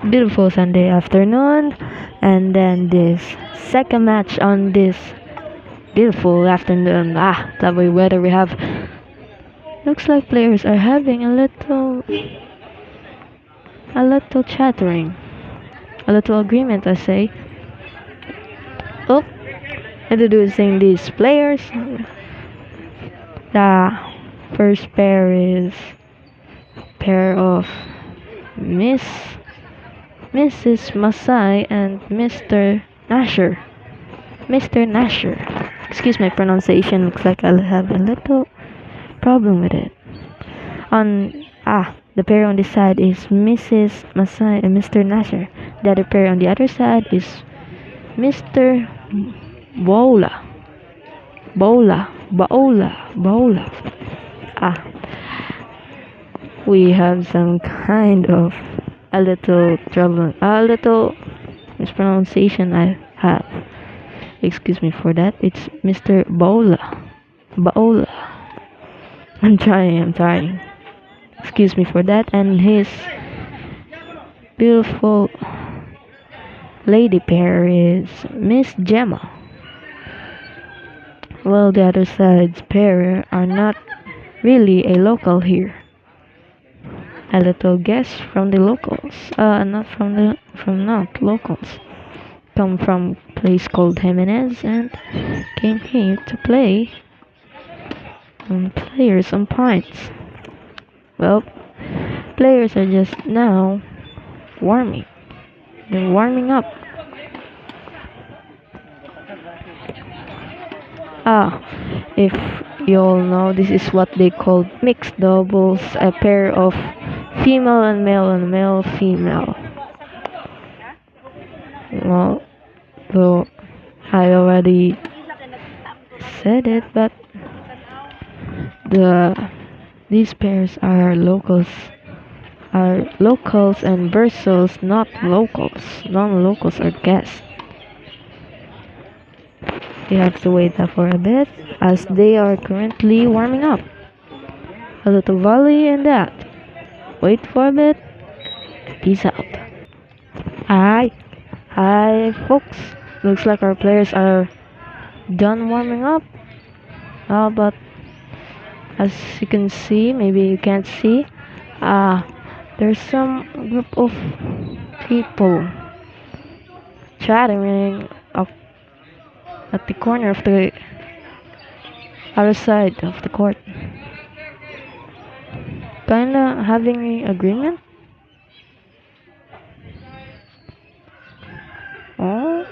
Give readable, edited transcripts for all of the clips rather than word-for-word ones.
beautiful Sunday afternoon, and then this second match on this beautiful afternoon. Lovely weather we have. Looks like players are having a little chattering, a little agreement, I say. Oh, introducing these players. The first pair is pair of Miss Mrs. Masay and Mr. Nasher. Mr. Nasher. Excuse my pronunciation, looks like I'll have a little problem with it. The pair on this side is Mrs. Masay and Mr. Nasher. The other pair on the other side is Mr. Bola. Bola. Ah, we have some kind of a little trouble, a little mispronunciation I have. Excuse me for that. It's Mr. Bola. I'm trying. Excuse me for that. And his beautiful lady pair is Miss Gemma. Well, the other side's pair are not really a local here. A little guest from the locals. Not not locals. Come from place called Jimenez and came here to play players on pints. Well, players are just now warming. They're warming up. If you all know, this is what they call mixed doubles, a pair of female and male female. Well, though I already said it, but these pairs are locals and versus not locals. Non-locals are guests. You have to wait for a bit as they are currently warming up. A little volley and that. Wait for a bit. Peace out. Hi, folks. Looks like our players are done warming up. But as you can see, maybe you can't see. There's some group of people chatting up at the corner of the other side of the court. Kinda having an agreement. Oh,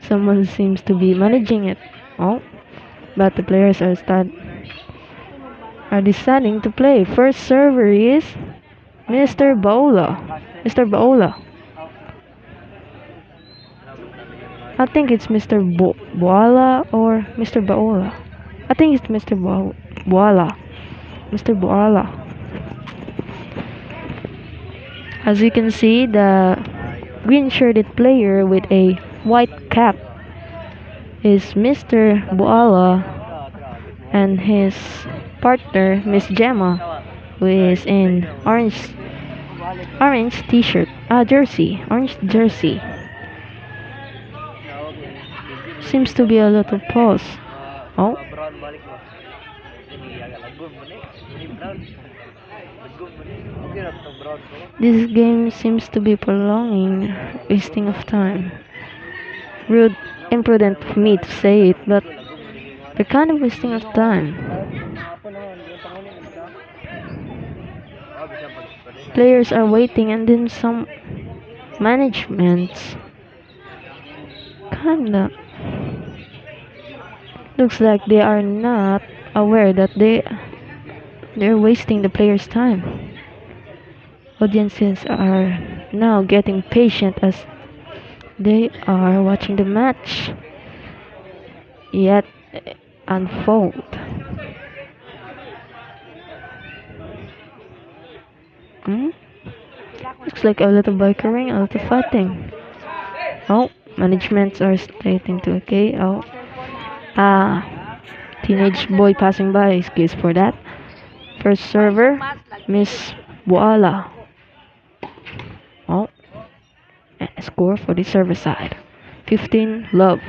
someone seems to be managing it. Oh, but the players are deciding to play. First server is Mr. Bola. Mr. Bola. I think it's Mr. Boala or Mr. Baola. I think it's Mr. Boala. Mr. Boala. As you can see, the green shirted player with a white cap is Mr. Boala and his partner Miss Gemma, who is in orange t-shirt, orange jersey. Seems to be a little pause. Oh, this game seems to be prolonging, wasting of time. Rude, imprudent of me to say it, but they're kind of wasting of time. Players are waiting, and then some managements kinda looks like they are not aware that they're wasting the players' time. Audiences are now getting patient as they are watching the match yet unfold. Looks like a little bickering, a little fighting. Oh, managements are stating to okay. Oh, teenage boy passing by. Excuse for that. First server, Miss Voila. Oh, and a score for the server side. 15 love.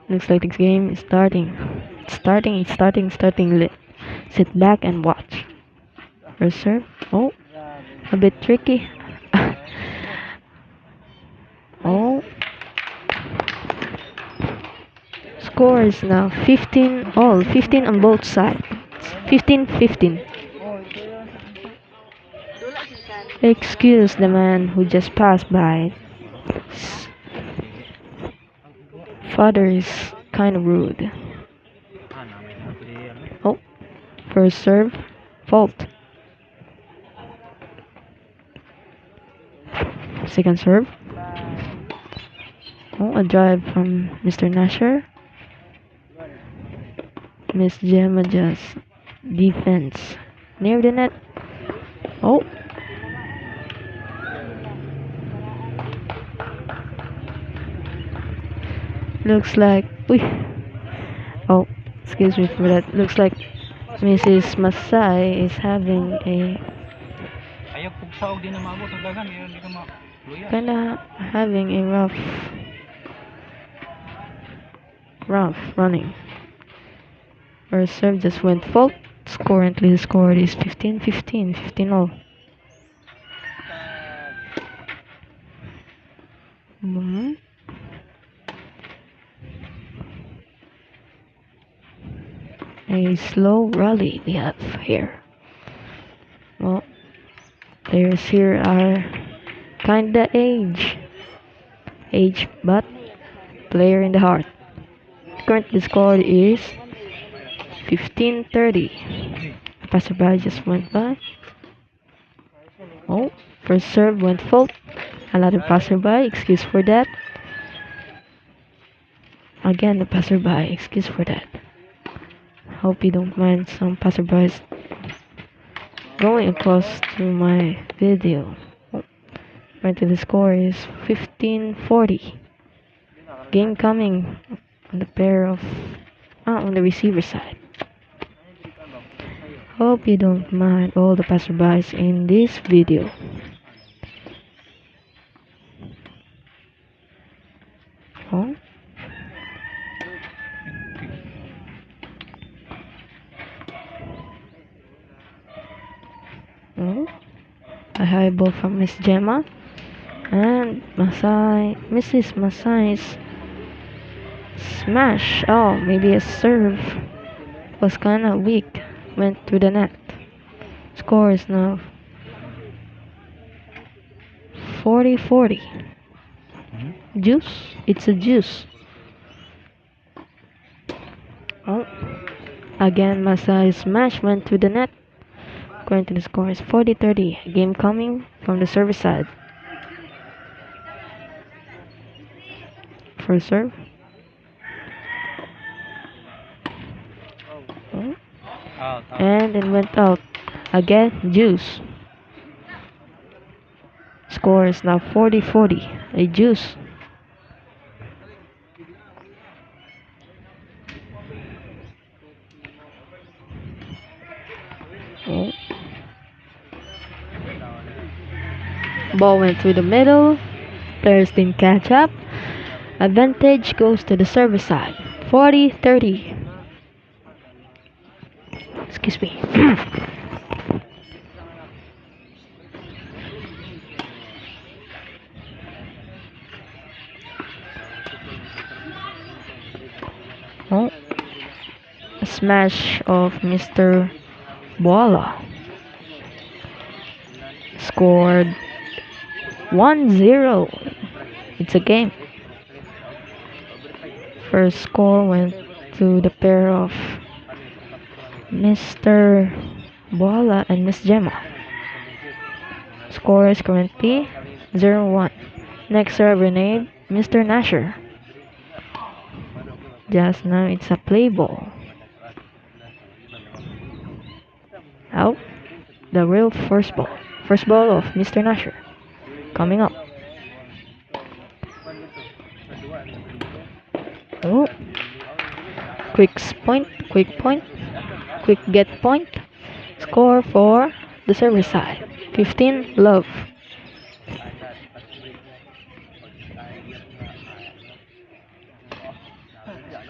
Looks like this game is starting. It's starting. Sit back and watch. First serve. Oh, a bit tricky. Oh, score is now 15 all. 15 on both sides. 15-15. Excuse the man who just passed by. His father is kind of rude. Oh, first serve. Fault. Second serve. Oh, a drive from Mr. Nasher. Miss Gemma just defense near the net. Oh, looks like. Uy. Oh, excuse me for that. Looks like Mrs. Masay is having a kinda having a rough running. Her serve just went fault. Currently the score is 15-15, 15 all. Mhm. A slow rally we have here. Well, players here are kinda age, but player in the heart. Currently the score is 15-30. A passerby just went by. Oh, first serve went fault. Another passerby, excuse for that. Again, the passerby, excuse for that. Hope you don't mind some passerbys going across to my video. Oh, currently the score is 15-40. Game coming on the pair of on the receiver side. Hope you don't mind all the passerbys in this video. Oh. Oh. A high ball from Miss Gemma. And Masay, Mrs. Masay's smash. Oh, maybe a serve was kinda weak. Went to the net. Score is now 40-40. Juice? It's a juice. Oh. Again, Masay's smash went to the net. Currently the score is 40-30. Game coming from the service side. First serve. Oh. And it went out. Again, juice. Score is now 40-40. A juice. Oh. Ball went through the middle. Players didn't catch up. Advantage goes to the service side. 40-30. Excuse me. Oh. A smash of Mr. Bola. Scored 1-0. It's a game. First score went to the pair of Mr. Bola and Miss Gemma. Score is currently 0-1. Next serve grenade, Mr. Nasher. Just now it's a play ball. Out. The real first ball. First ball of Mr. Nasher. Coming up. Oh. Quick point. Quick get point. Score for the server side. 15 love.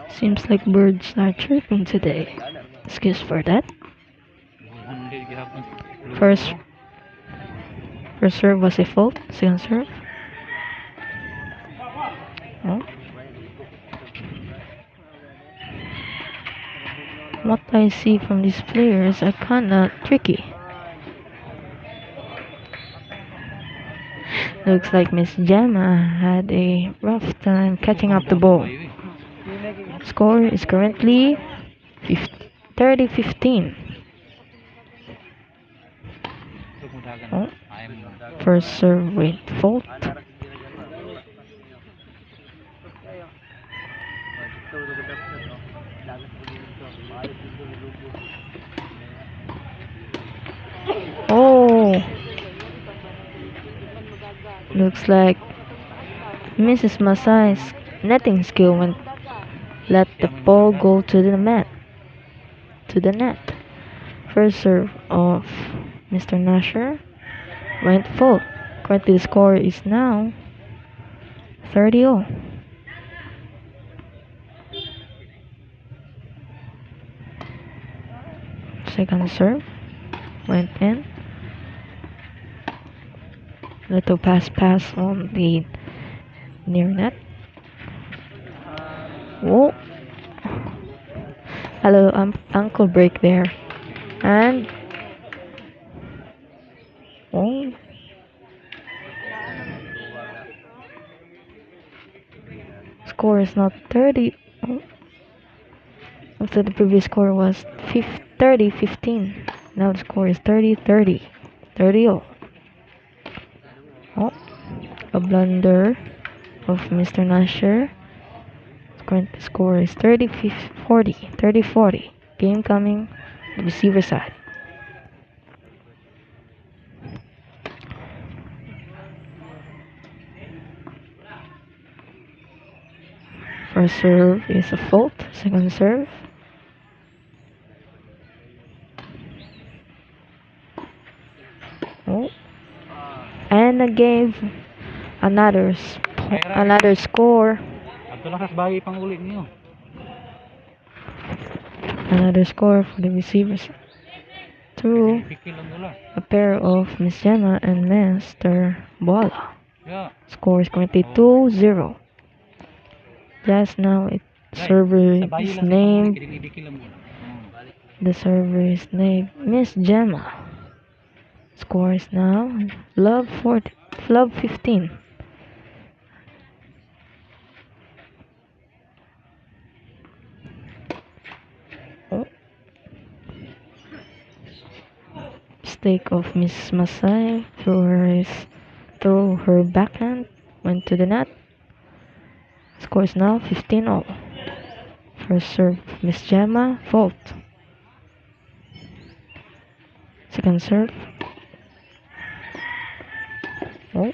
Seems like birds are chirping today. Excuse for that. First first serve was a fault. Second serve. Oh. What I see from these players are kinda tricky. Looks like Miss Gemma had a rough time catching up the ball. Score is currently 30-15. Oh. First serve with fault. Oh, looks like Mrs. Masay's netting skill went let the ball go to the net. First serve of Mr. Nasher went full. Currently the score is now 30-all. Second serve went in. Little pass on the near net. Whoa. Hello, ankle break there. And oh, score is not 30. Oh, after the previous score was 30-15. Now the score is 30-30. 30-all. Oh, a blunder of Mr. Nasher. Current score is 30-40. 30-40. Game coming, the receiver side. First serve is a fault. Second serve. Oh. And again, another score. Another score for the receivers. Through a pair of Miss Gemma and Mr. Bola. Score is currently 2-0. Just now, server is named. The server is named Miss Gemma. Score is now Love 15. Oh. Mistake of Miss Masay through her backhand went to the net. Score is now 15-all. First serve Miss Gemma, fault. Second serve. Oh.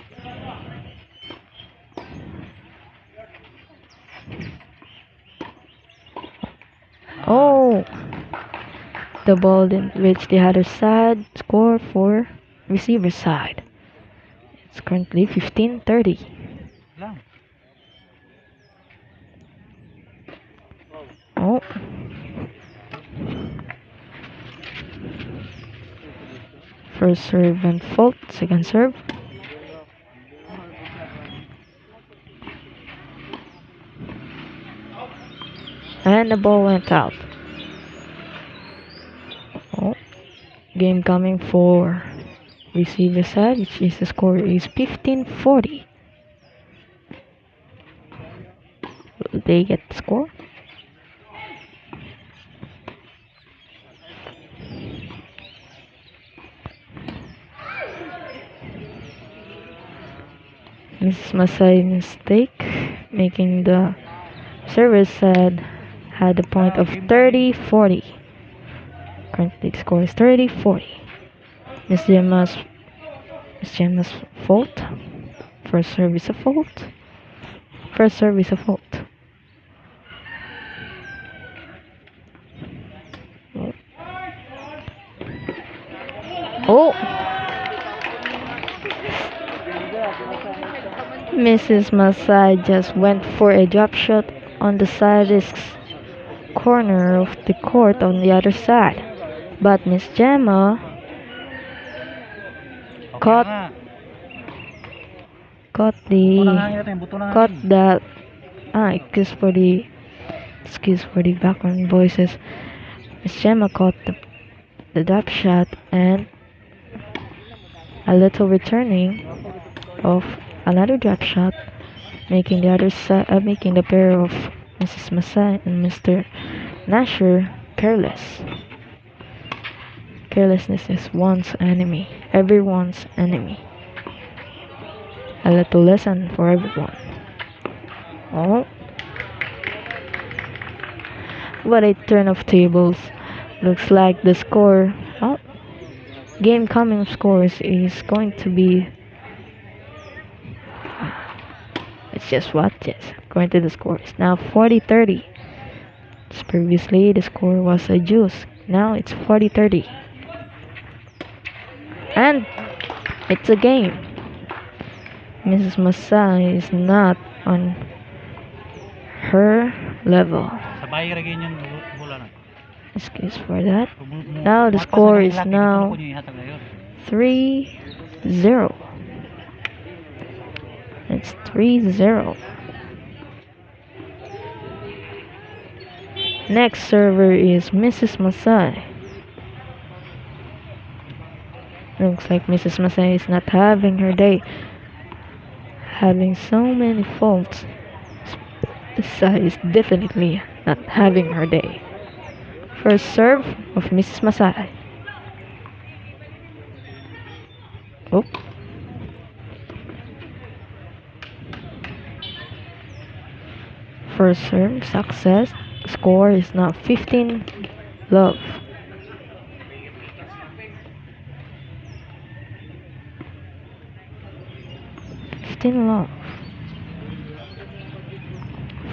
Oh. The ball didn't reach the other side. Score for receiver side. It's currently 15-30. Oh. First serve and fault. Second serve. And the ball went out. Oh. Game coming for receiver side, which is the score is 15-40. Will they get the score? Mrs. Masay mistake, making the server side had a point of 30-40. Currently the score is 30-40. Miss Gemma's fault. First serve is a fault. First serve is a fault. Oh, Mrs. Masay just went for a drop shot on the saddest corner of the court on the other side. But Miss Gemma Okay na caught nga. caught Buto ng the hangin natin, buto ng caught hangin. that excuse for the background voices. Miss Gemma caught the drop shot and a little returning of another drop shot, making making the pair of Mrs. Masai and Mr. Nasher careless. Carelessness is one's enemy, everyone's enemy. A little lesson for everyone. Oh, what a turn of tables. Looks like the score, oh, game coming scores is going to be, let's just watch this. Going to the scores. Now 40-30. Previously, the score was a juice. Now it's 40-30. And it's a game. Mrs. Masai is not on her level. Sabay ragin yung bola na. Excuse for that. Now the score is now 3-0. It's 3-0. Next server is Mrs. Masai. Looks like Mrs. Masai is not having her day. Having so many faults. Masai is definitely not having her day. First serve of Mrs. Masai. Oh. First serve success. Score is now 15 love.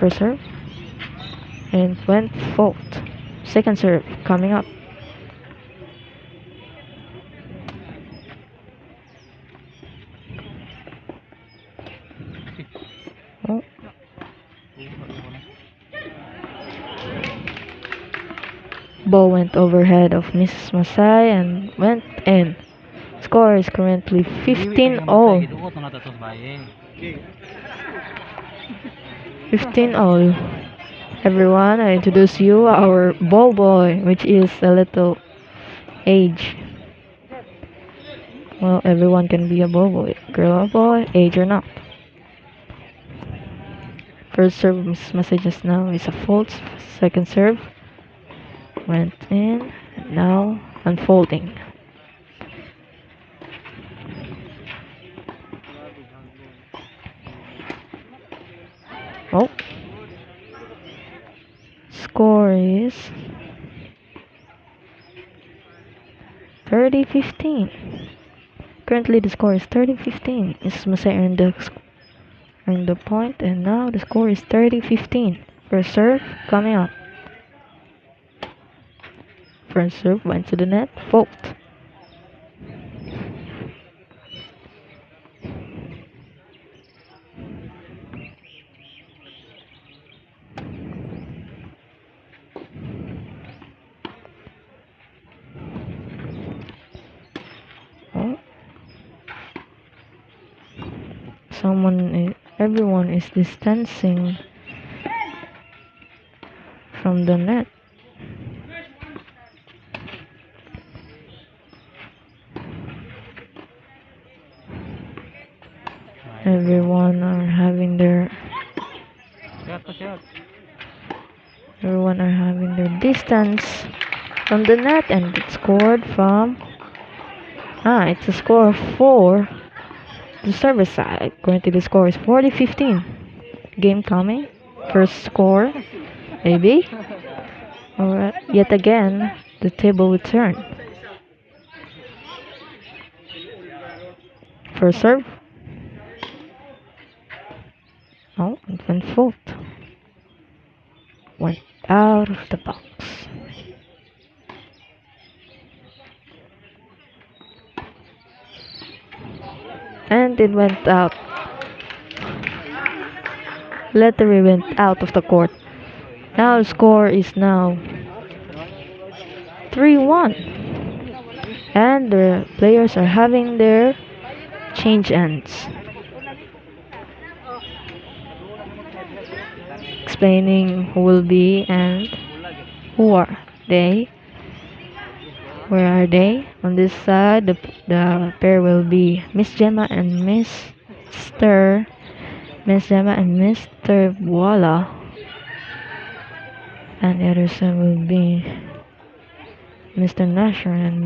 First serve and went fault. Second serve coming up. Oh. Ball went overhead of Mrs. Masai and went in. Score is currently 15-all. 15-all. Everyone, I introduce you our ball boy, which is a little age. Well, everyone can be a ball boy. Girl or boy, age or not. First serve Mrs. Masai just now is a fault. Second serve went in. Now unfolding. Oh. Score is 30-15. Currently the score is 30-15. Mrs. Masai earned the point, and now the score is 30-15. First serve coming up. First serve went to the net. Fault. Oh. Everyone is distancing from the net. Everyone are having their distance from the net, and it scored from it's a score of 4. The service side. Currently the score is 40-15. Game coming. First score. Maybe. Alright. Yet again, the table will turn. First serve. Oh, it went fault. Went out of the box. and it went out. Lettery went out of the court. Now the score is now 3-1. And the players are having their change ends. Explaining who will be and who are they. Where are they? On this side, the pair will be Miss Gemma and Mr. Miss Gemma and Mr. Voila. And the other side will be Mr. Nasher and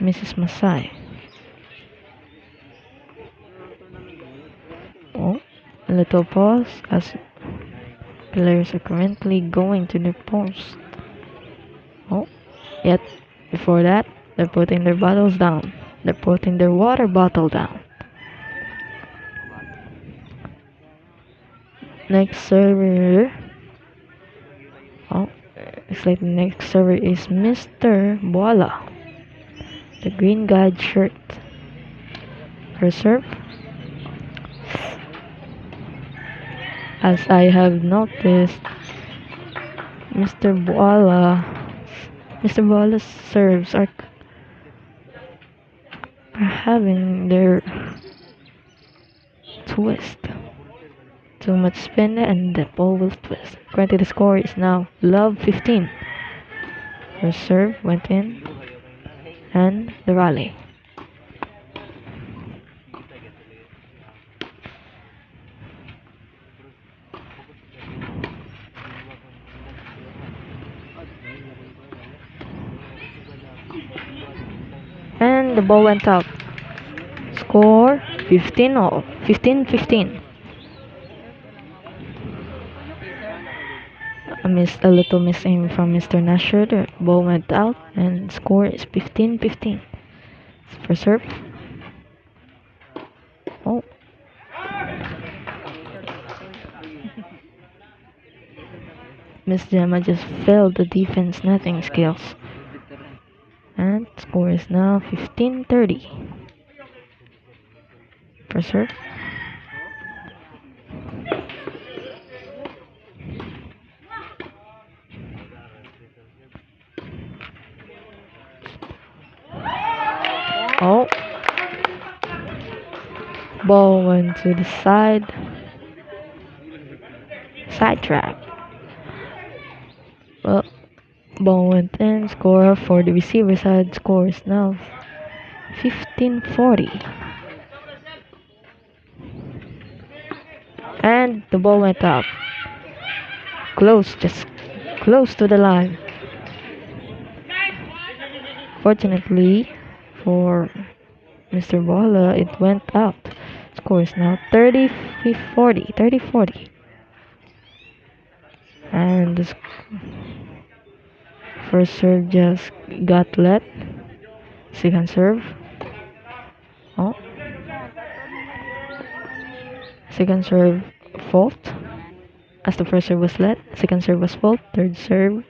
Mrs. Masay. Oh, a little pause as players are currently going to the post. Oh, yet before that, they're putting their bottles down. They're putting their water bottle down. Next server. Oh, looks like the next server is Mr. Bola. The green guide shirt. First serve. As I have noticed, Mr. Bola's serves are having their twist. Too much spin and the ball will twist. Currently the score is now love 15. First serve went in and the rally. And the ball went out. Score 15 all. 15-15. A little miss aim from Mr. Nasher. The ball went out and score is 15-15. First serve. Oh. Miss Gemma just failed the defense netting skills. And score is now 15-30. First serve. Oh. Ball went to the side. Sidetrack. Well, ball went in. Score for the receiver side. Score is now 15-40. And the ball went out. Close, just close to the line. Fortunately for Mr. Bala, it went out. Score is now 30-40. 30-40. And the first serve just got let. Second serve. Oh. Second serve fault. As the first serve was let. Second serve was fault. Third serve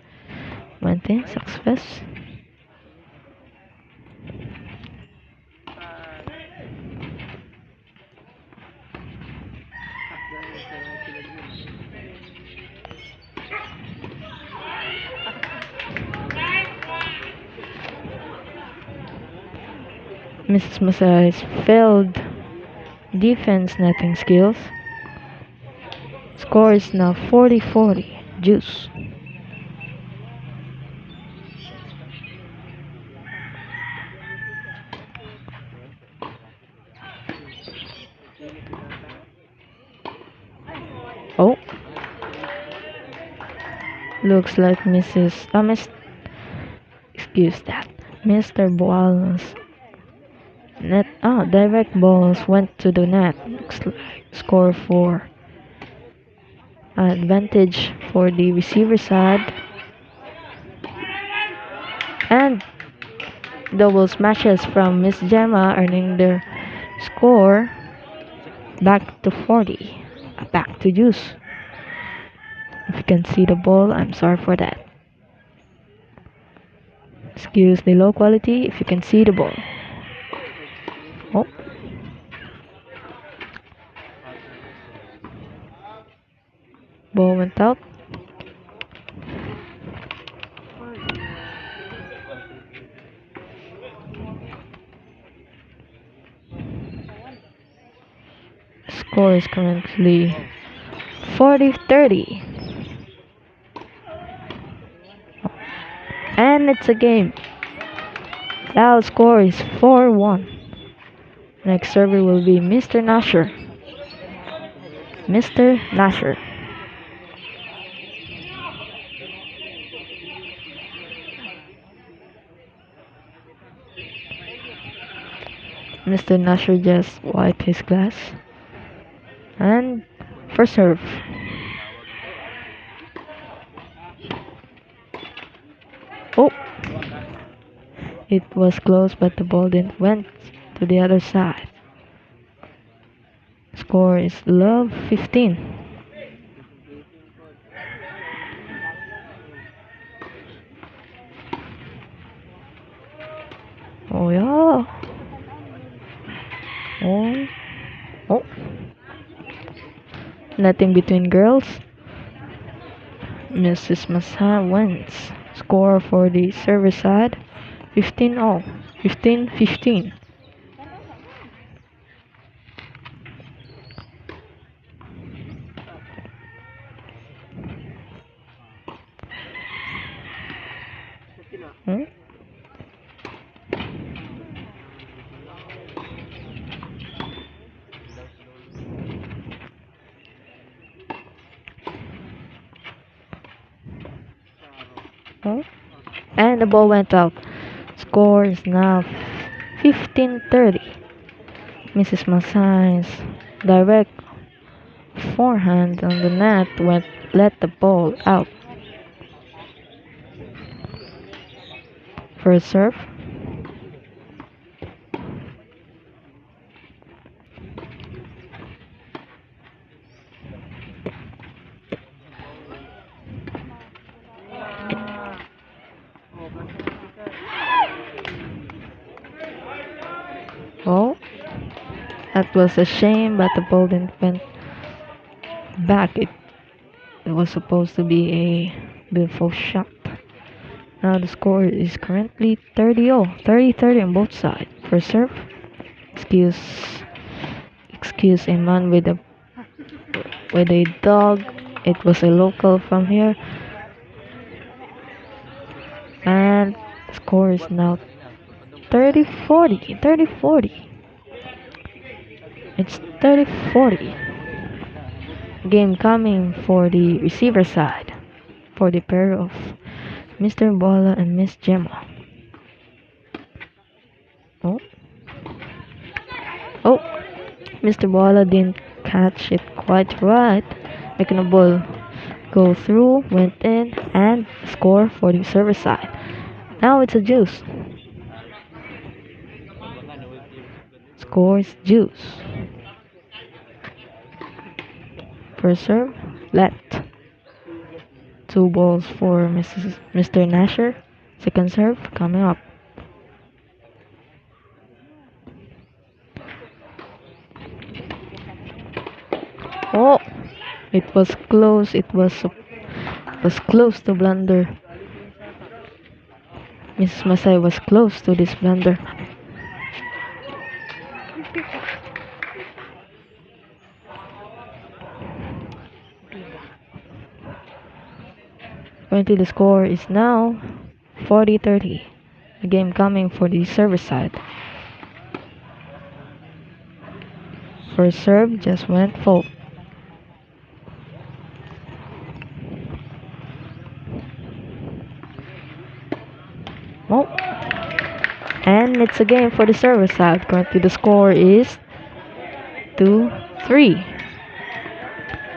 went in. Success. Mrs. Masay's failed defense netting skills. Score is now 40-40. Juice. Oh. Looks like excuse that. Mr. Boala's net. Direct balls went to the net. Looks like score 4. Advantage for the receiver side. And double smashes from Miss Gemma, earning their score back to 40. Back to juice. If you can see the ball, I'm sorry for that. Excuse the low quality if you can see the ball. Oh. Ball went out. Score is currently 40-30. And it's a game. Now score is 4-1. Next server will be Mr. Nasher. Mr. Nasher. Mr. Nasher just wiped his glass. And first serve. Oh! It was close, but the ball didn't went to the other side. Score is love 15. Oh yeah. Oh. Oh. Nothing between girls. Mrs. Masay wins. Score for the server side 15-0. 15-15. Hmm? Oh. And the ball went out. Score is now 15-30. Mrs. Masay's direct forehand on the net let the ball out. First serve. Oh, that was a shame, but the ball didn't went back. It was supposed to be a beautiful shot. Now the score is currently 30-0. 30-30 on both sides. First serve. Excuse a man with a dog. It was a local from here. And the score is now 30-40. 30-40. It's 30-40. Game coming for the receiver side. For the pair of Mr. Bola and Miss Gemma. Oh. Oh. Mr. Bola didn't catch it quite right. Making the ball go through, went in, and score for the server side. Now it's a juice. Scores juice. First serve, left. 2 balls for Mr. Nasher. Second serve coming up. Oh, it was close. It was close to blunder. Mrs. Masay was close to this blunder. Currently the score is now 40-30. The game coming for the server side. First serve just went full. Oh. And it's a game for the server side. Currently the score is 2-3.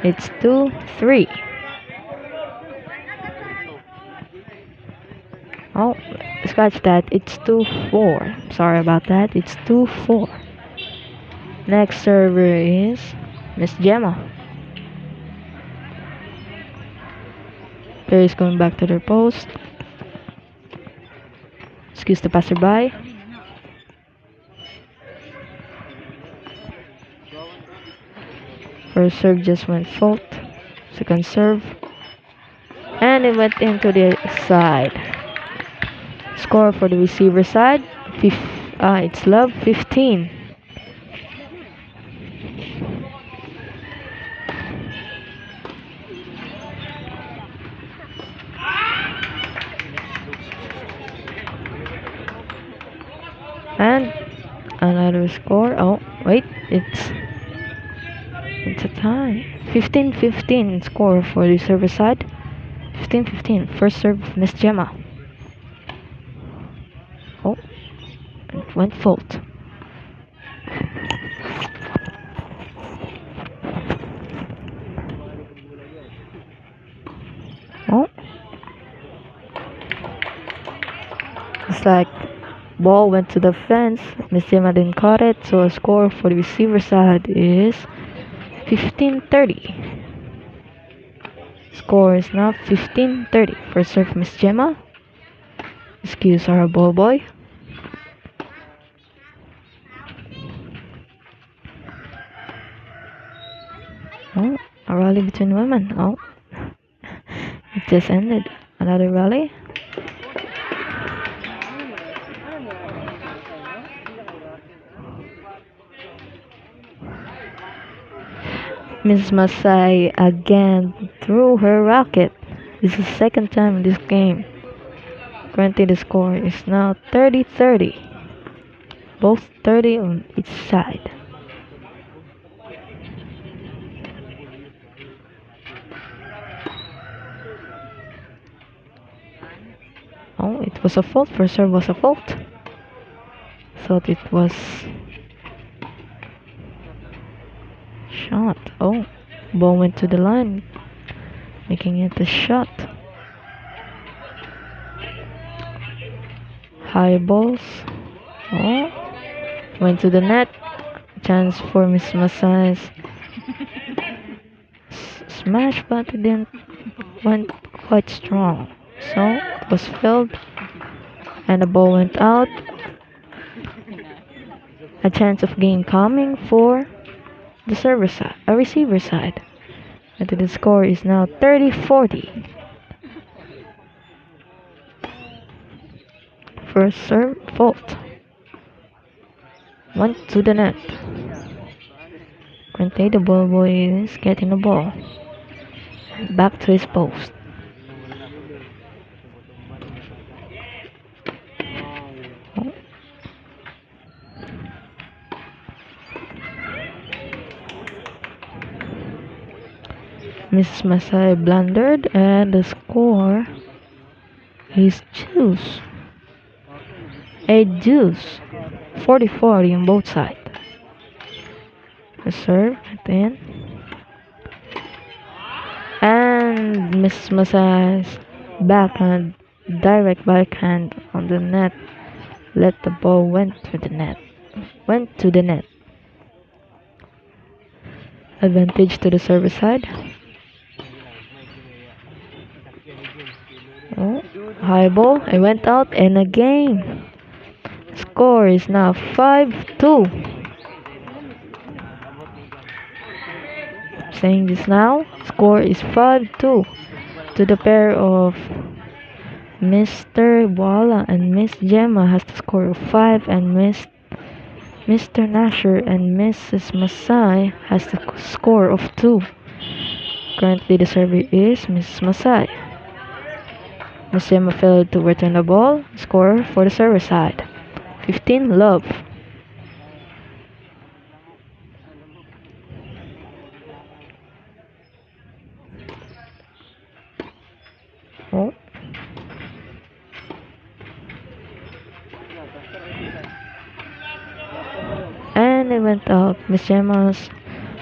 It's 2-3. Oh, scratch that. It's 2-4. Sorry about that. It's 2-4. Next server is Miss Gemma. Player is going back to their post. Excuse the passerby. First serve just went fault. Second serve. And it went into the side. Score for the receiver side. It's love 15. And another score. Oh, wait, it's a tie. 15-15 score for the server side. 15-15. First serve, Miss Gemma. Oh, it went fault. Oh, it's like ball went to the fence. Miss Gemma didn't caught it, so a score for the receiver side is 15-30. Score is now 15-30. First serve, Miss Gemma. Excuse our ball boy. Oh, a rally between women. Oh, it just ended. Another rally. Miss Masay again threw her racket. This is the second time in this game. Currently the score is now 30-30. Both 30 on each side. Oh, it was a fault. First serve was a fault. Thought it was shot. Oh, ball went to the line, making it a shot. High balls. Oh, went to the net. Chance for Miss Masay's smash, but it didn't went quite strong. So it was filled, and the ball went out. A chance of game coming for the server side, a receiver side. And the score is now 30-40. First serve fault. Went to the net. Currently the ball boy is getting the ball back to his post. Oh. Miss Masay blundered, and the score is juice. A juice. 40-40 on both sides. The serve then. And Miss Masay's backhand, direct backhand on the net, let the ball went to the net. Went to the net. Advantage to the server side. Oh, high ball. It went out and a game. Score is now 5-2. Saying this now, score is 5-2 to the pair of Mr. Wala and Miss Gemma has the score of 5, and Mr. Nasher and Mrs. Masay has the score of 2. Currently the server is Mrs. Masay. Miss Gemma failed to return the ball. Score for the server side 15 love. Oh. And it went out. Miss Gemma's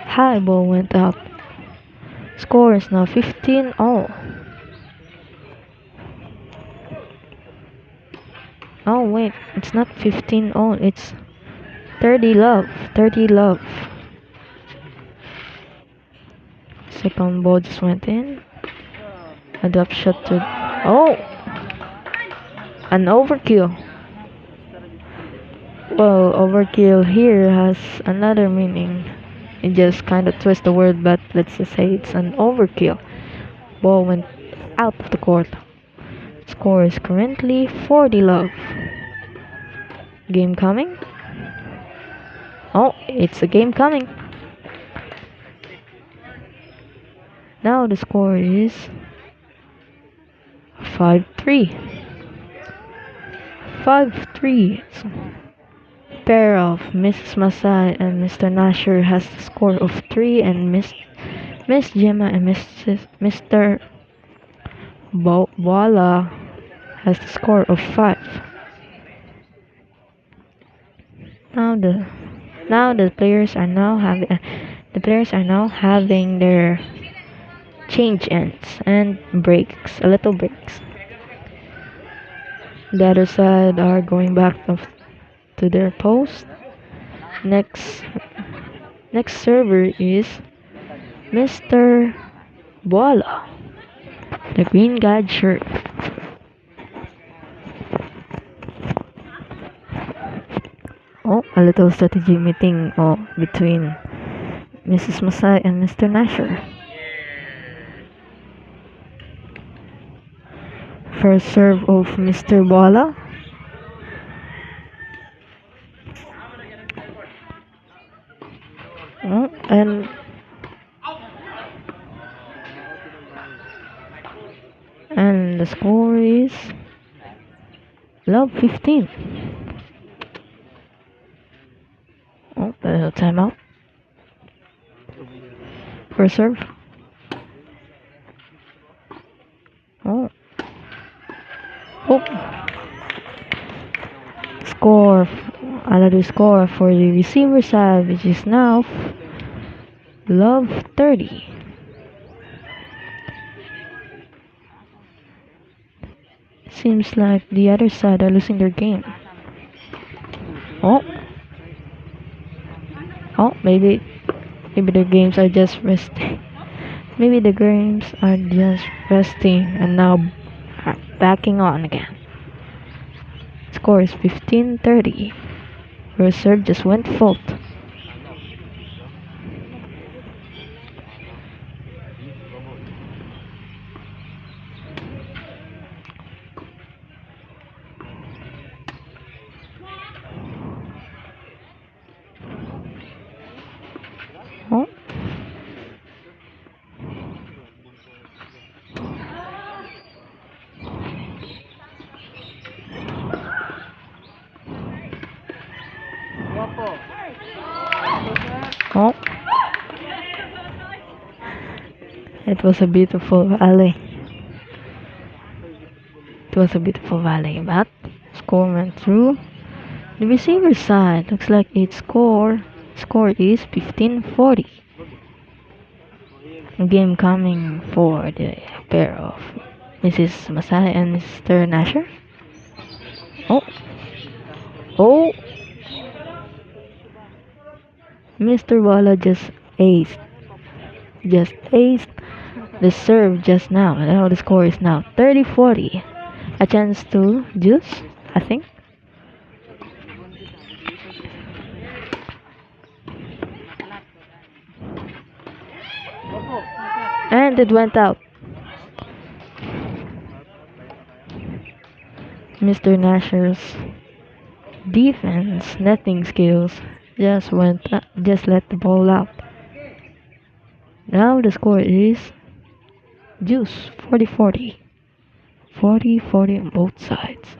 high ball went out. Score is now 15 all. Oh wait, it's not 15 all, it's 30 love. 30 love. Second ball just went in. A drop shot to... Oh! An overkill. Well, overkill here has another meaning. It just kind of twist the word, but let's just say it's an overkill. Ball went out of the court. Score is currently 40 love. Game coming. Oh, it's a game coming. Now the score is 5-3. 5-3. Pair of Mrs. Masay and Mr. Nasher has the score of 3, and Miss Gemma and Mr. Wala has the score of 5. Now the players are now having their change ends and breaks, a little breaks. The other side are going back to their post. Next server is Mr. Bola, the green guide shirt. Oh, a little strategy meeting between Mrs. Masay and Mr. Nasher. First serve of Mr. Bola. Oh, and the score is love 15. Oh, a little timeout. First serve. Oh. Oh. Score. Another score for the receiver side, which is now love 30. Seems like the other side are losing their game. Oh. Oh, maybe the games are just resting. Maybe the games are just resting and now backing on again. Score is 15-30. Reserve just went fault. Oh. Oh. It was a beautiful volley. But score went through the receiver side. Looks like its score is 15-40. Game coming for the pair of Mrs. Masay and Mr. Nasher. Oh. Oh. Mr. Walla just aced the serve just now. Now the score is now 30-40. A chance to juice, I think. And it went out. Mr. Nasher's defense netting skills just let the ball out. Now the score is juice 40-40. 40-40 on both sides.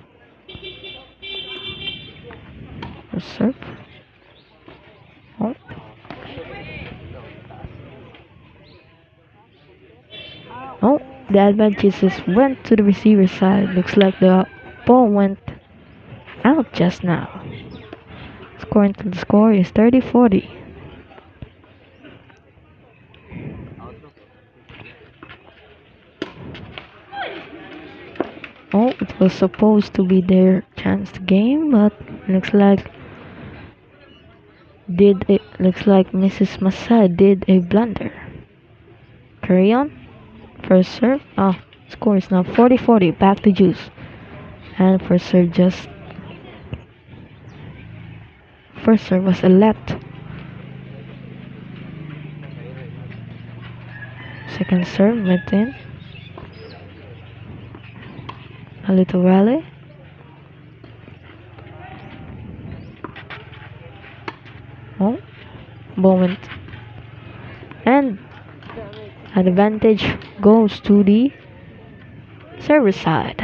The serve. Oh. Oh, the advantages went to the receiver side. Looks like the ball went out just now. The score is 30-40. Oh, it was supposed to be their chance to game, but looks like Mrs. Masay did a blunder. Carry on. First serve. Score is now 40-40. Back to juice. And first serve was a let. Second serve went in. A little rally. Oh, ball went. And advantage goes to the server side.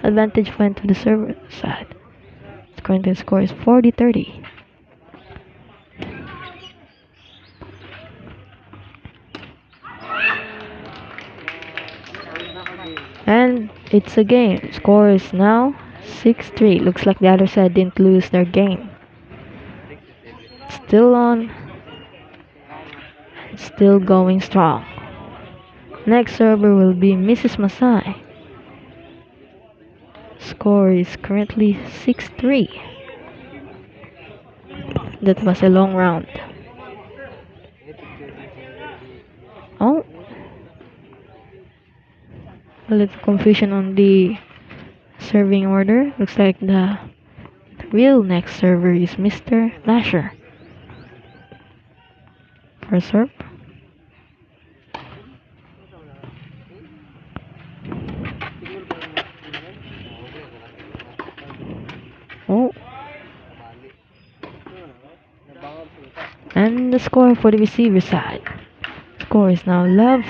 Advantage went to the server side. The current score is 40-30. And it's a game. Score is now 6-3. Looks like the other side didn't lose their game. Still on. Still going strong. Next server will be Mrs. Masay. Score is currently 6-3. That was a long round. Oh, a little confusion on the serving order. Looks like the real next server is Mr. Nasher. First serve. Oh. And the score for the receiver side. Score is now love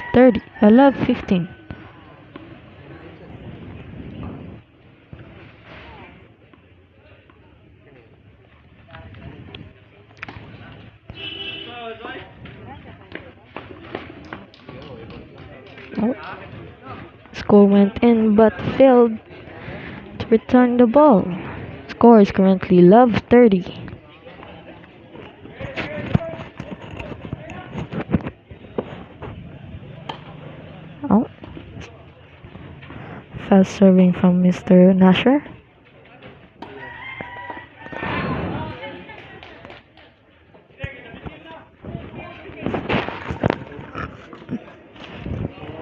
15. Oh. Score went in but failed to return the ball. Score is currently love 30. Oh. Fast serving from Mr. Nasher.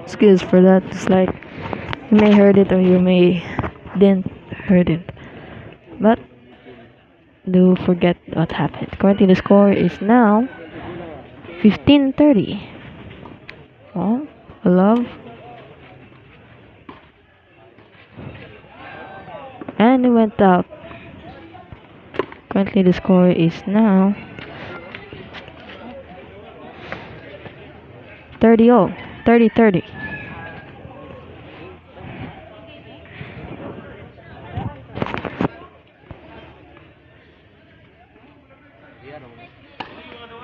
Excuse for that. It's like you may heard it or you may didn't heard it. But do forget what happened. Currently the score is now 15-30. Oh, love. And it went out. Currently the score is now 30-30.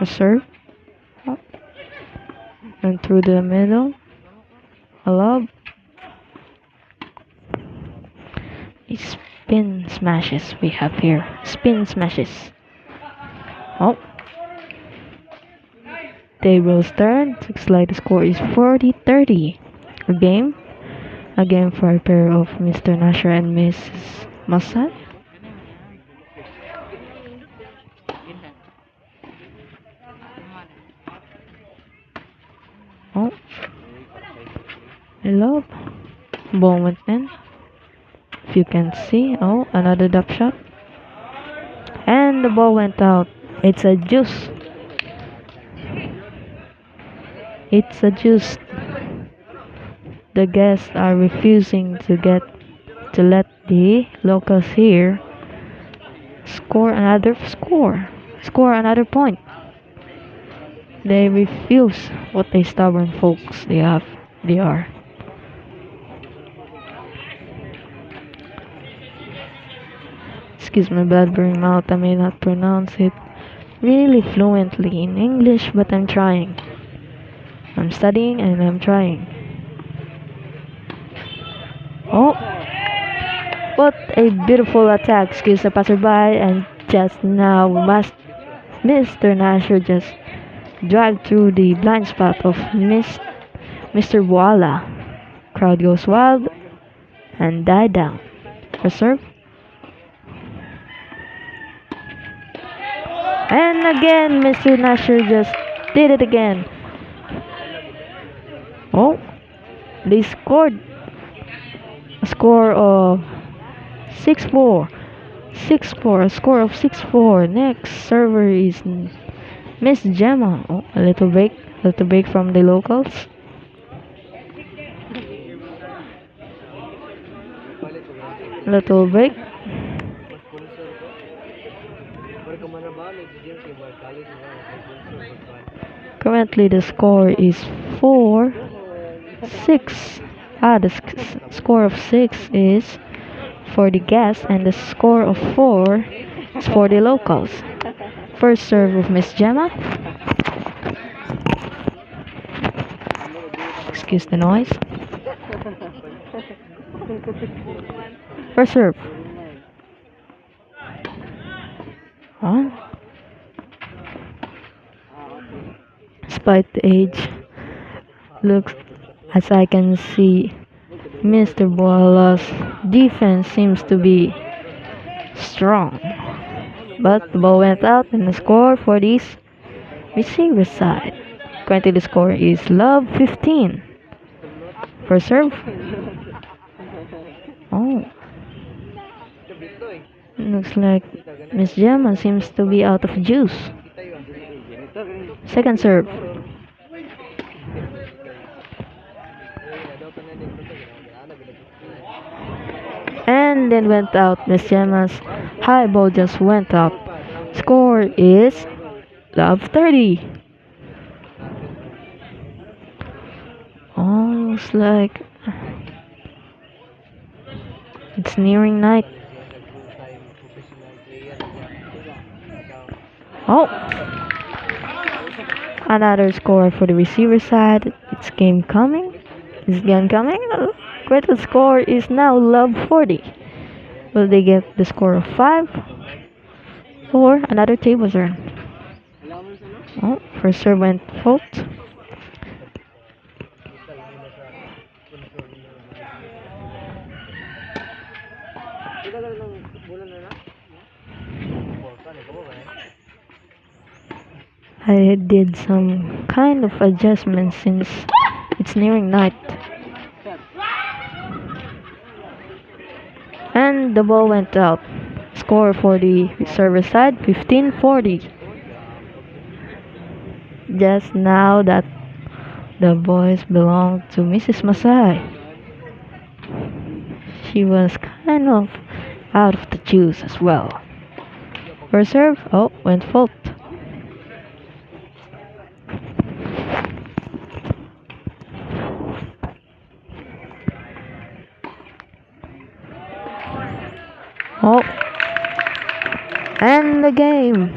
A serve. Oh. And through the middle. A love. Spin smashes we have here. Spin smashes. Oh. Table's turn. Looks like the score is 40-30. A game. Again for a pair of Mr. Nasher and Mrs. Masay. Oh. Hello. Ball went in. If you can see. Oh, another dub shot. And the ball went out. It's a juice. It's a juice. The guests are refusing to let the locals here score another another point. They refuse. What a stubborn folks they are. Excuse my blabbering mouth, I may not pronounce it really fluently in English, but I'm trying. I'm studying and I'm trying. Oh, what a beautiful attack. Excuse the passerby, and just now Mr. Nasher just dragged through the blind spot of Mr. Voila. Crowd goes wild and died down. Reserve. And again, Mr. Nasher just did it again. Oh, they scored a score of 6-4. 6-4, a score of 6-4. Next server is Miss Gemma. Oh, a little break from the locals. Little break. Currently the score is 4-6. The score of 6 is for the guests and the score of 4 is for the locals. First serve of Miss Gemma. Excuse the noise. First serve. On. Despite the age, looks as I can see, Mr. Boala's defense seems to be strong. But the ball went out and the score for this receiver side. Currently the score is love 15. First serve. Oh. Looks like Miss Gemma seems to be out of juice. Second serve. And then went out. Miss Gemma's high ball just went out. Score is love 30. Oh, looks like it's nearing night. Oh! Another score for the receiver side. It's game coming. Is game coming? Greater score is now love 40. Will they get the score of 5? Or another table turn? Oh, first serve went fault. I did some kind of adjustment since it's nearing night. And the ball went out. Score for the server side 15-40. Just now that the boys belonged to Mrs. Masay. She was kind of out of the juice as well. First serve, oh, went fault. Oh, and the game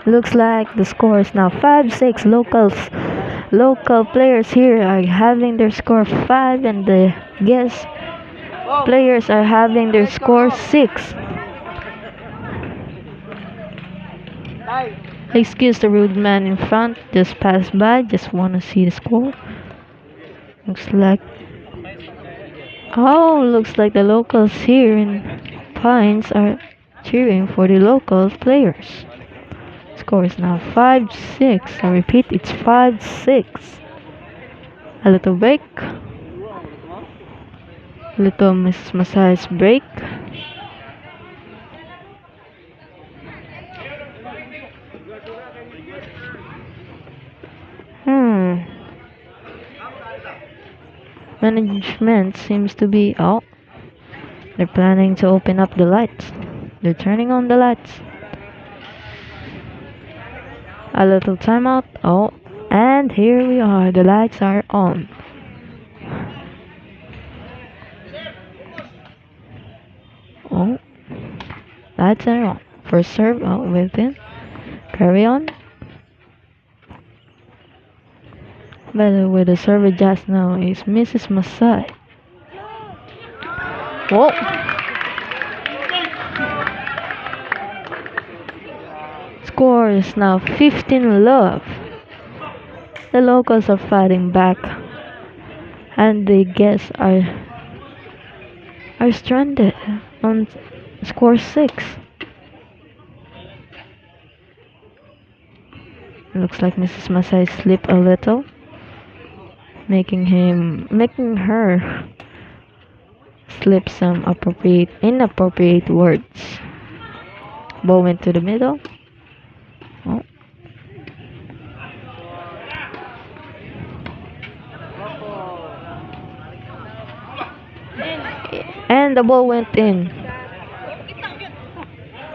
looks like the score is now 5-6. Local players here are having their score 5 and the guest players are having their score 6. Excuse the rude man in front, just passed by, just wanna see the score. Looks like the locals here in Pines are cheering for the local players. Score is now 5-6. I repeat, it's 5-6. A little break. Little Mrs. Masay's break. Management seems to be they're planning to open up the lights. They're turning on the lights. A little timeout. Oh, and here we are. The lights are on. Oh, lights are on. First serve. Oh, within. Carry on. By the way, the server just now is Mrs. Masay. Whoa! Score is now 15 love. The locals are fighting back, and the guests are stranded on score 6. Looks like Mrs. Masay slipped a little, making her slip some inappropriate words. Ball went to the middle. Oh. And the ball went in.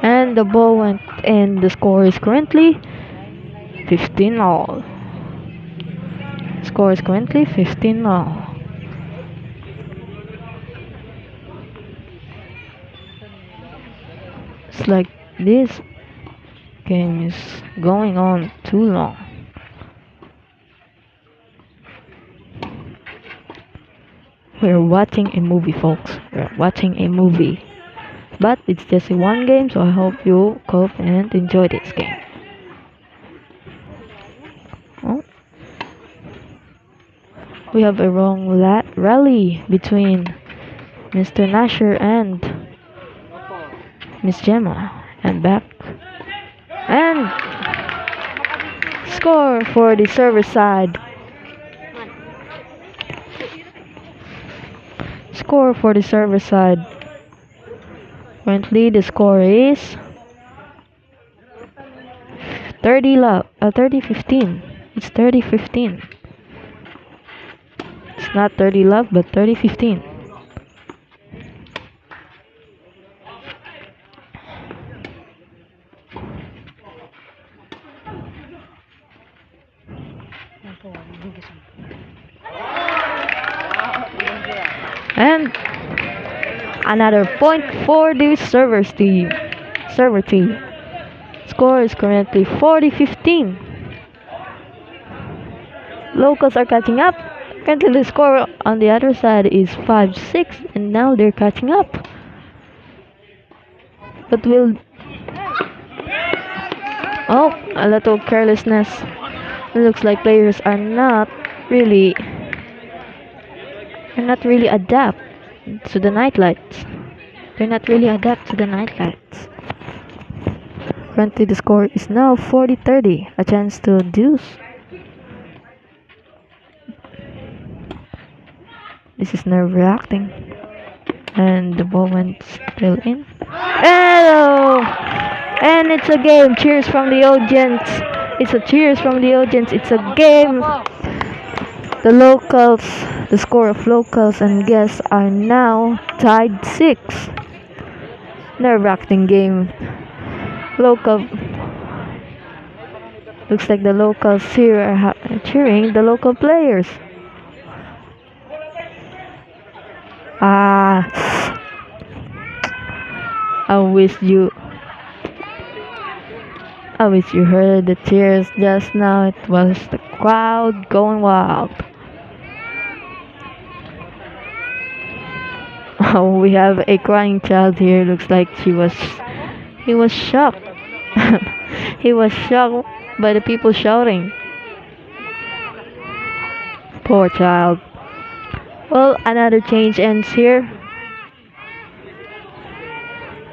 And the ball went in. The score is currently 15 all. Score is currently 15 all. It's like this game is going on too long. We're watching a movie, folks. We're watching a movie. But it's just a one game, so I hope you cope and enjoy this game. Oh. We have a wrong rally between Mr. Nasher and Miss Gemma. And back. And score for the server side. Score for the server side. Currently the score is 30-15. It's 30-15. It's not 30 love, but 30-15. And another point for the server team. Score is currently 40-15. Locals are catching up. Currently the score on the other side is 5-6, and now they're catching up. But will a little carelessness. It looks like players are not really adapt to the night lights. They're not really adapt to the night lights. Currently the score is now 40-30. A chance to deuce. This is nerve-wracking. And the ball went still in. Hello! And it's a game. Cheers from the audience. It's a cheers from the audience. It's a game. The score of locals and guests are now tied 6. Nerve-wracking game. Looks like the locals here are cheering the local players. I wish you heard the cheers just now. It was the crowd going wild. Oh, we have a crying child here. Looks like he was shocked. He was shocked by the people shouting. Poor child. Well, another change ends here.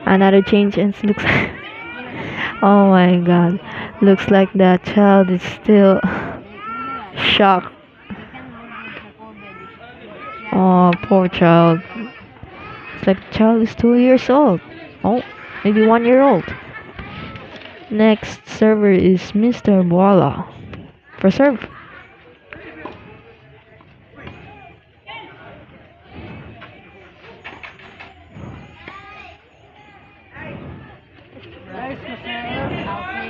Another change ends. Looks like oh my god. Looks like that child is still shocked. Oh, poor child. It's like the child is 2 years old. Oh, maybe 1 year old. Next server is Mr. Boala. For serve.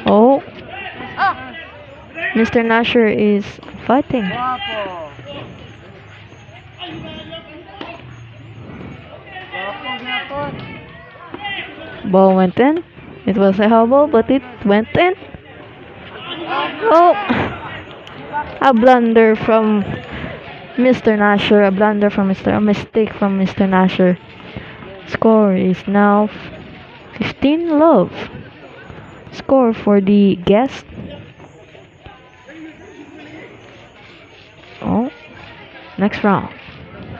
Oh, Mr. Nasher is fighting. Ball went in. It was a hobble, but it went in. Oh, a blunder from Mr. Nasher. A mistake from Mr. Nasher. Score is now 15 love. Score for the guest. Oh, next round.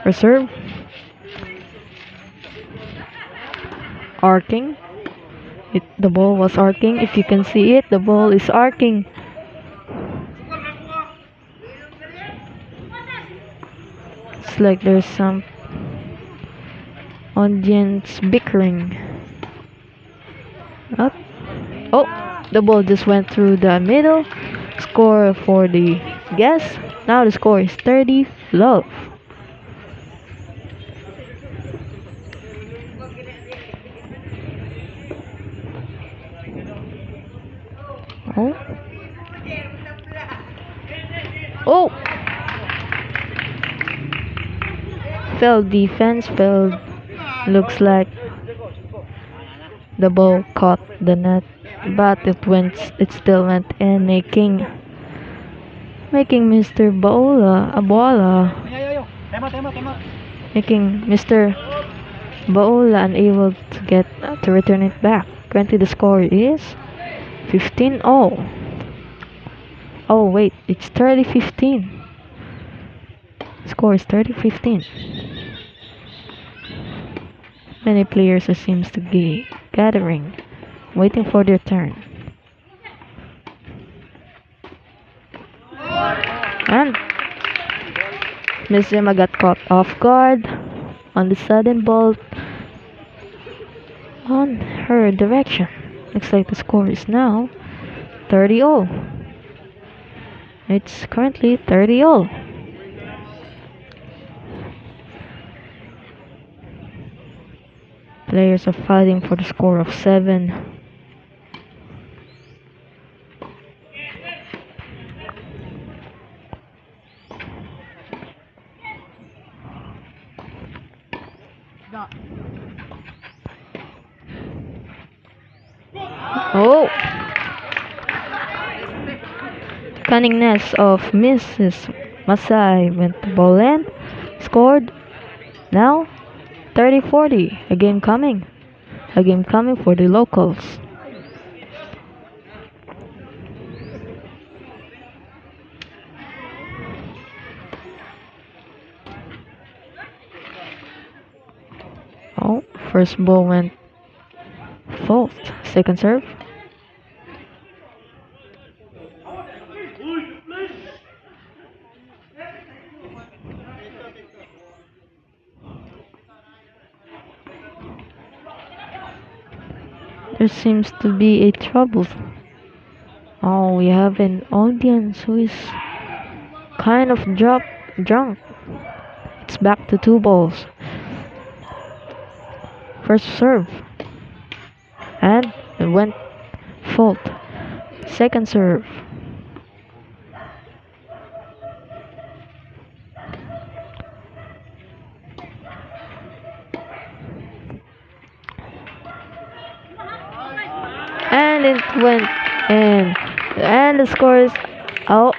Reserve. Arcing. The ball was arcing. If you can see it, the ball is arcing. It's like there's some audience bickering. Oh, the ball just went through the middle. Score for the guest. Now the score is 30 love. Oh. Oh! Failed defense, failed. Looks like the ball caught the net, but it still went in, making Mr. making Mr. Baola unable to get to return it back. Currently the score is 15-0. Oh wait, it's 30-15. Score is 30-15. Many players seems to be gathering, waiting for their turn. And Miss Emma got caught off guard on the sudden ball on her direction. Looks like the score is now 30-0. It's currently 30-0. Players are fighting for the score of 7. Oh! Cunningness of Mrs. Masay went the ball in. Scored. Now 30-40. A game coming. A game coming for the locals. Oh, first ball went fault. Second serve. There seems to be a trouble. Oh, we have an audience who is kind of drunk. It's back to 2 balls. First serve. And it went fault. Second serve. And it went in. And the score is out.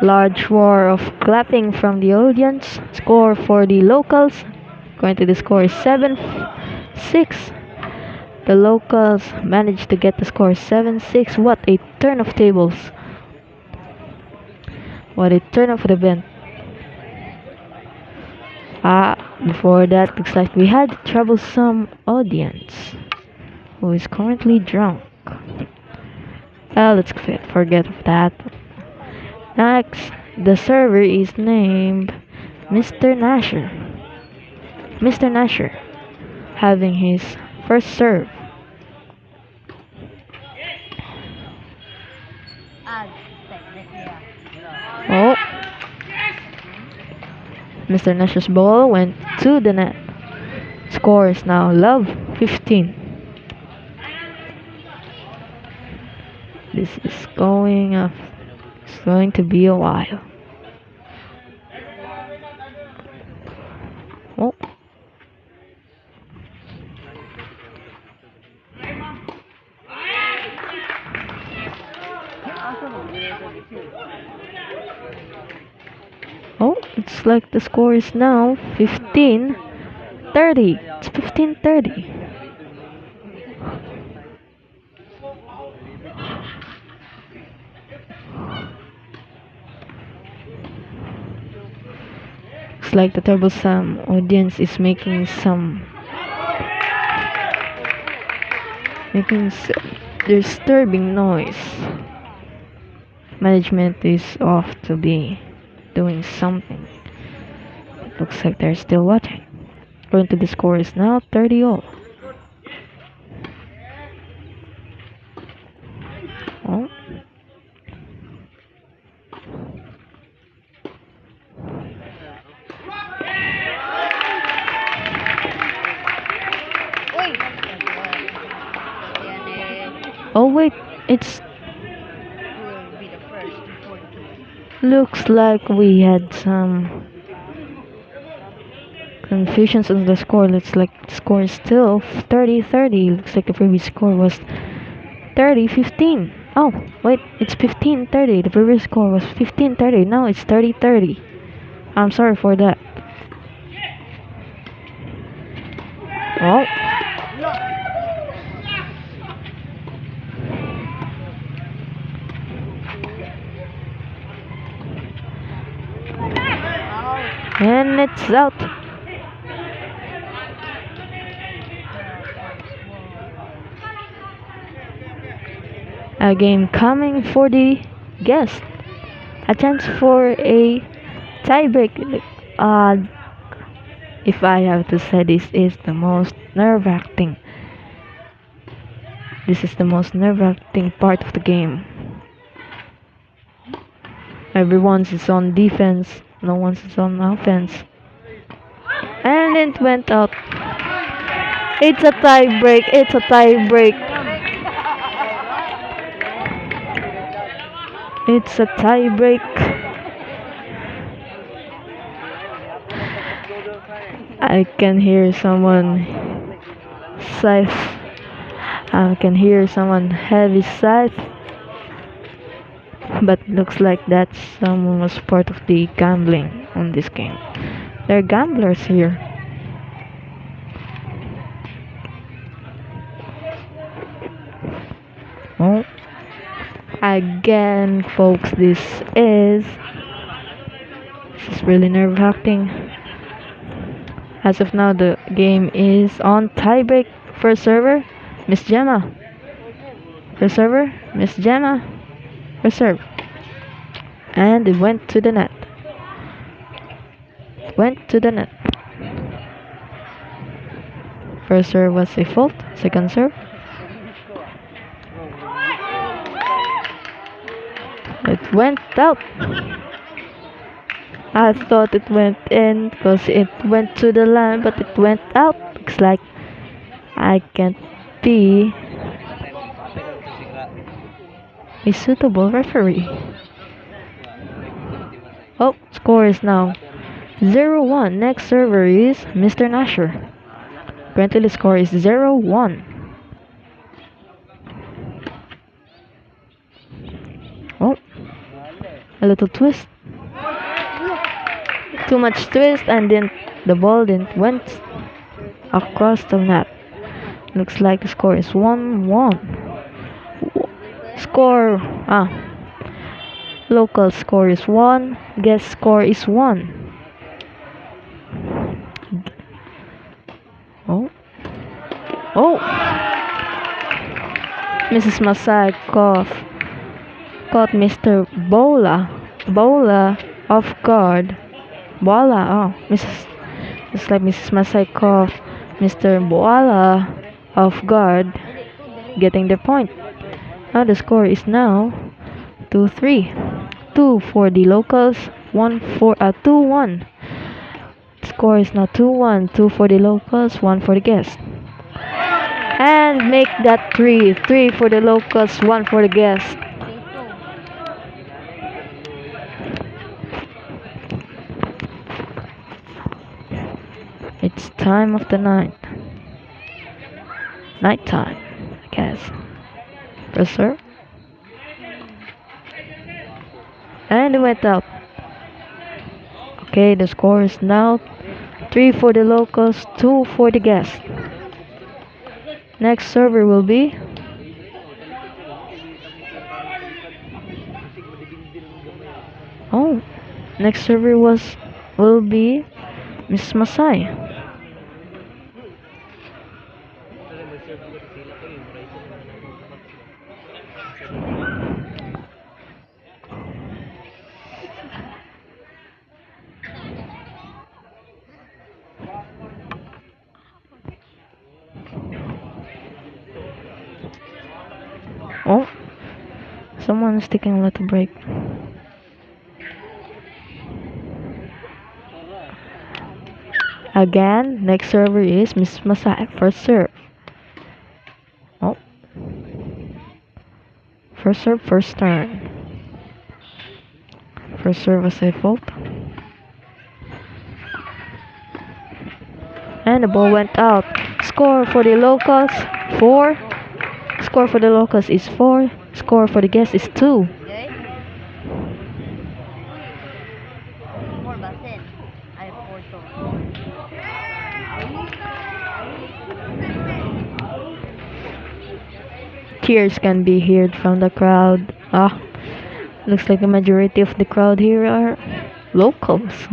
Large roar of clapping from the audience. Score for the locals. Going to the score is 7-6. The locals managed to get the score 7-6. What a turn of tables. What a turn of the event. Before that, looks like we had a troublesome audience who is currently drunk. Let's forget of that. Next, the server is named Mr. Nasher. Mr. Nasher having his first serve. Oh, Mr. Nasher's ball went to the net. Score is now love 15. This is it's going to be a while. Oh. Oh, it's like the score is now 15-30. It's 15-30. It's like the troublesome audience is making disturbing noise. Management is off to be doing something. It looks like they're still watching. Going to the score is now 30-all. Oh wait, it's will be the first before the two. looks like we had some confusions on the score. Looks like the score is still 30-30. Looks like the previous score was 30-15. Oh, wait, it's 15-30. The previous score was 15-30. Now it's 30-30. I'm sorry for that. Oh, and it's out. A game coming for the guest. A chance for a tiebreak. Uh, if I have to say, this is the most nerve-wracking. This is the most nerve-wracking part of the game. Everyone's is on defense, no one's is on offense. And it went out. It's a tie break. It's a tie break. It's a tie break. I can hear someone scythe. I can hear someone heavy scythe. But looks like that someone was part of the gambling on this game. There are gamblers here. Oh, again, folks, this is really nerve-wracking. As of now, the game is on tiebreak. First server, Miss Gemma. First server, Miss Gemma. First serve, and it went to the net. Went to the net. First serve was a fault. Second serve. It went out. I thought it went in because it went to the line, but it went out. Looks like I can't be a suitable referee. Oh, score is now 0-1. Next server is Mr. Nasher. Currently the score is 0-1. Oh, a little twist. Too much twist, and then the ball didn't went across the net. Looks like the score is 1-1. Score local score is 1. Guest score is 1. Oh. Oh. Mrs. Masay caught Mr. Bola off guard. Bola, it's like Mrs. Masay caught Mr. Bola off guard, getting the point. Now the score is now 2-3. 2 for the locals, 2-1. Score is now 2-1. 2 for the locals, 1 for the guests. And make that 3. 3 for the locals, 1 for the guests. It's time of the night. Nighttime, I guess. Yes, sir. And it went out. Okay, the score is now 3 for the locals, 2 for the guests. Next server will be next server will be Miss Masay. Oh, someone is taking a little break. Again, next server is Miss Masay. First serve. Oh. First serve, first turn. First serve was a fault. And the ball went out. Score for the locals, 4. Score for the locals is 4. Score for the guests is 2. Okay? 4 basin. I have 4 to. Cheers can be heard from the crowd. Looks like the majority of the crowd here are locals.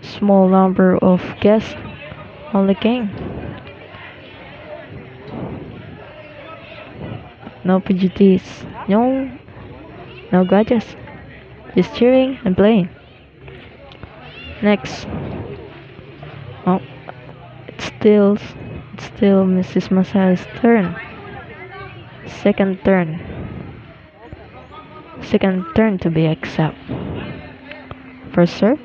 Small number of guests only came. No PGTs. No grudges. Just cheering and playing. Next. Oh, it's still Mrs. Masay's turn. Second turn to be exact. First serve.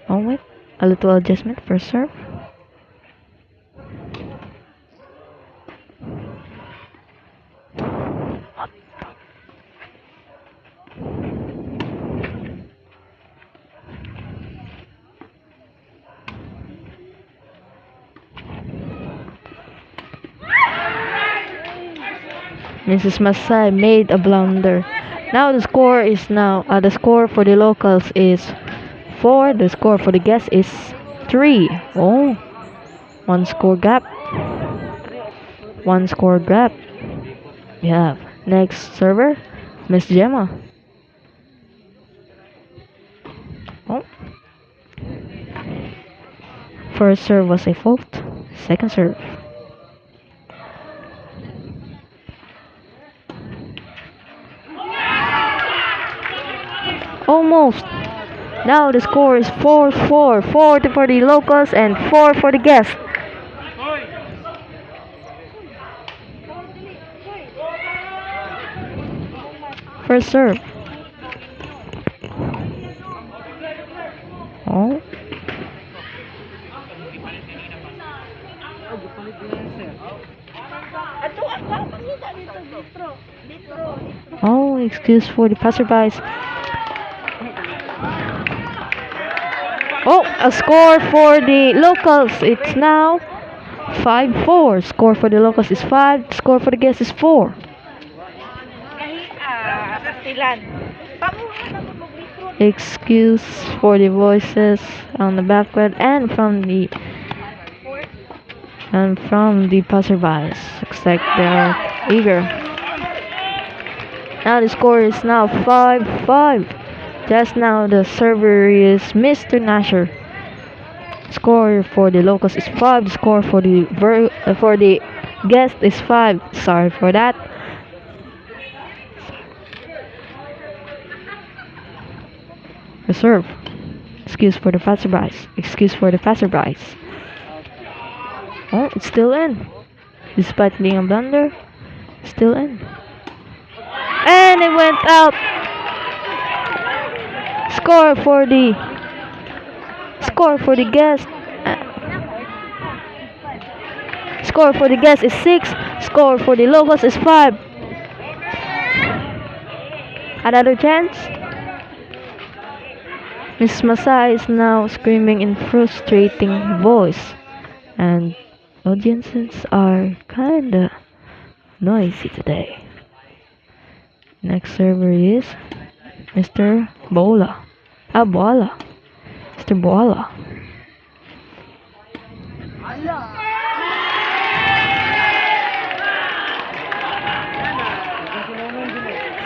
Oh wait, a little adjustment. First serve. Mrs. Masay made a blunder. Now the score for the locals is 4. The score for the guests is 3. Oh, one score gap. One score gap. Yeah. Next server, Miss Gemma. Oh. First serve was a fault. Second serve. Almost. Now the score is 4-4. 4 for the locals and 4 for the guests. First serve. Oh. Oh, excuse for the passerbys. Oh, a score for the locals. It's now 5-4. Score for the locals is 5. Score for the guests is 4. Excuse for the voices on the background and from the passerbys. Looks like they're eager. Now the score is now 5-5. Just now the server is Mr. Nasher. Score for the locals is 5. Score for the guest is 5. Sorry for that. Reserve. Excuse for the passerbys. Excuse for the passerbys. Oh, it's still in. Despite being a blunder, still in. And it went out. Score for the guest. Score for the guest is 6. Score for the locals is 5. Another chance. Miss Masay is now screaming in frustrating voice, and audiences are kinda noisy today. Next server is Mr. Bola. Bola. Mr. Bola.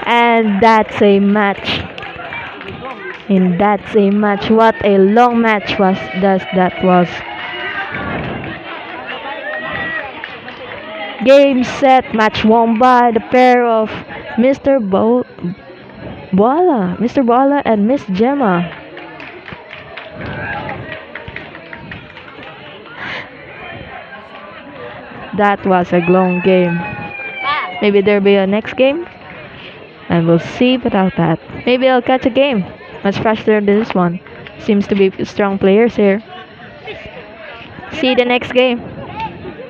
And that's a match. What a long match that was. Game set, match won by the pair of Mr. Bola and Miss Gemma. That was a long game. Maybe there'll be a next game, and we'll see without that. Maybe I'll catch a game much faster than this one. Seems to be strong players here. See you the next game.